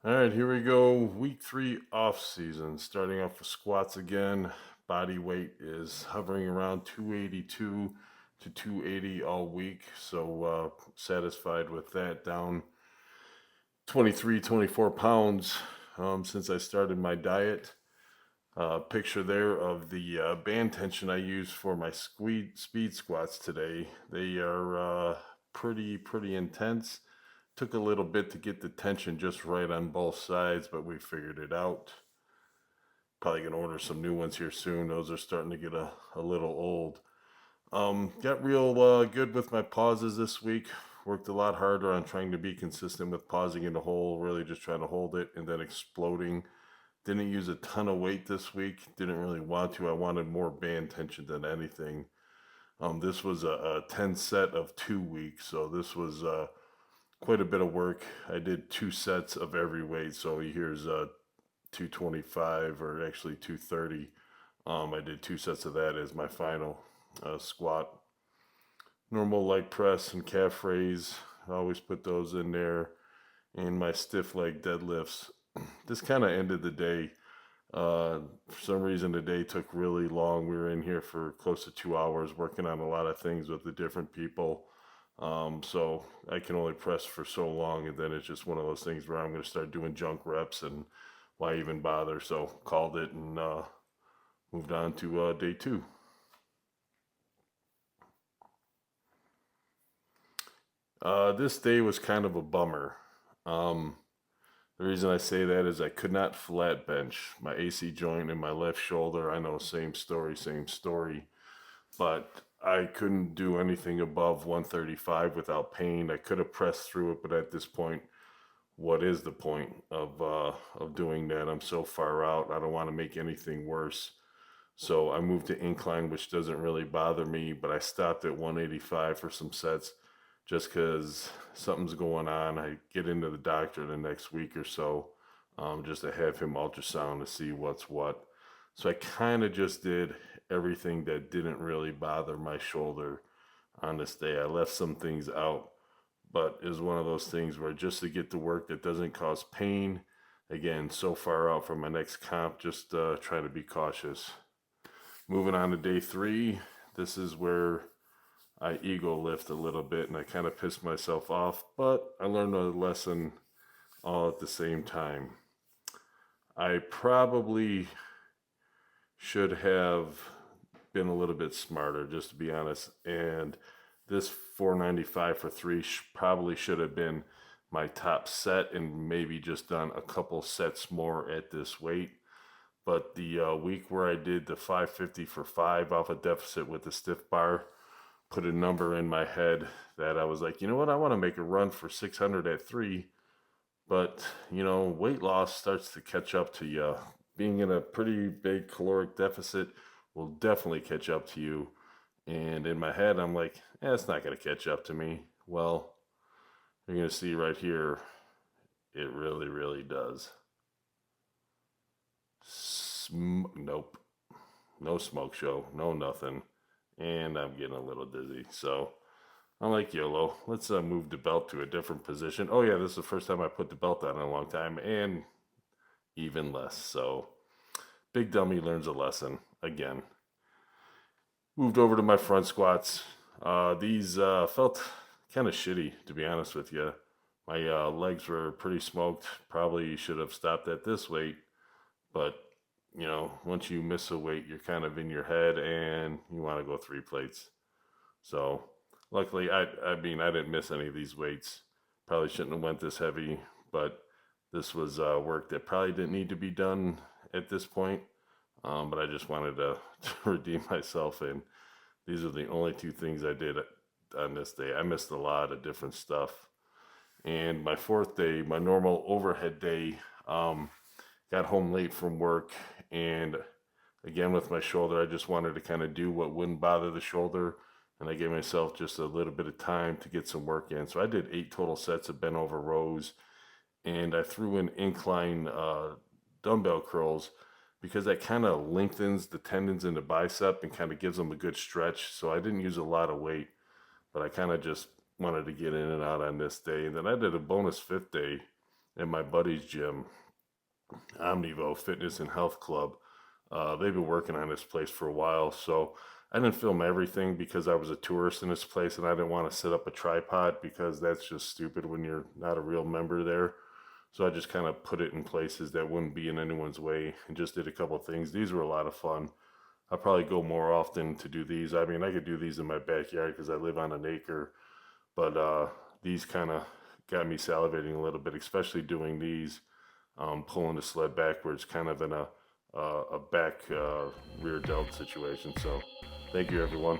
All right, here we go. Week 3 off season. Starting off with squats again. Body weight is hovering around 282 to 280 all week. So satisfied with that. Down 23, 24 pounds since I started my diet. Picture there of the band tension I use for my speed squats today. They are pretty intense. Took a little bit to get the tension just right on both sides, but we figured it out. Probably gonna order some new ones here soon. Those are starting to get a little old. Got real good with my pauses this week. Worked a lot harder on trying to be consistent with pausing in the hole, really just trying to hold it and then exploding. Didn't use a ton of weight this week. Didn't really want to. I wanted more band tension than anything. This was a 10 set of 2 weeks, so this was quite a bit of work. I did 2 sets of every weight. So here's 225 or actually 230. I did 2 sets of that as my final squat. Normal leg press and calf raise. I always put those in there. And my stiff leg deadlifts. This kind of ended the day. For some reason, the day took really long. We were in here for close to 2 hours working on a lot of things with the different people. So I can only press for so long, and then it's just one of those things where I'm going to start doing junk reps, and why even bother? So called it and moved on to day 2. This day was kind of a bummer. Um, the reason I say that is I could not flat bench my AC joint in my left shoulder. I know, same story. But I couldn't do anything above 135 without pain. I could have pressed through it, but at this point, what is the point of doing that? I'm so far out. I don't want to make anything worse. So I moved to incline, which doesn't really bother me, but I stopped at 185 for some sets just because something's going on. I get into the doctor the next week or so just to have him ultrasound to see what's what. So I kind of just did everything that didn't really bother my shoulder on this day. I left some things out, but it was one of those things where just to get the work that doesn't cause pain, again, so far out from my next comp, just trying to be cautious. Moving on to day 3, this is where I ego lift a little bit and I kind of pissed myself off, but I learned a lesson all at the same time. I probably should have been a little bit smarter, just to be honest. And this 495 for 3 probably should have been my top set and maybe just done a couple sets more at this weight. But the week where I did the 550 for 5 off a deficit with the stiff bar put a number in my head that I was like, you know what, I want to make a run for 600 at 3. But, weight loss starts to catch up to you. Being in a pretty big caloric deficit will definitely catch up to you. And in my head, I'm like, it's not going to catch up to me. Well, you're going to see right here, it really does. Nope. No smoke show. No nothing. And I'm getting a little dizzy. So I'm like, YOLO. Let's move the belt to a different position. Oh, yeah, this is the first time I put the belt on in a long time. And even less. So big dummy learns a lesson again. Moved over to my front squats. These felt kind of shitty, to be honest with you. My legs were pretty smoked. Probably should have stopped at this weight. But, once you miss a weight, you're kind of in your head and you want to go 3 plates. So luckily, I mean, I didn't miss any of these weights. Probably shouldn't have went this heavy, but this was work that probably didn't need to be done at this point. But I just wanted to redeem myself, and these are the only 2 things I did on this day. I missed a lot of different stuff. And my 4th day, my normal overhead day, got home late from work, and again with my shoulder, I just wanted to kind of do what wouldn't bother the shoulder, and I gave myself just a little bit of time to get some work in. So I did 8 total sets of bent over rows, and I threw in incline dumbbell curls because that kind of lengthens the tendons in the bicep and kind of gives them a good stretch. So I didn't use a lot of weight, but I kind of just wanted to get in and out on this day. And then I did a bonus 5th day, in my buddy's gym, Omnivo Fitness and Health Club. They've been working on this place for a while, so I didn't film everything because I was a tourist in this place and I didn't want to set up a tripod because that's just stupid when you're not a real member there. So I just kind of put it in places that wouldn't be in anyone's way and just did a couple of things. These were a lot of fun. I'll probably go more often to do these. I mean, I could do these in my backyard because I live on an acre, but these kind of got me salivating a little bit, especially doing these, pulling the sled backwards, kind of in a back rear delt situation. So thank you, everyone.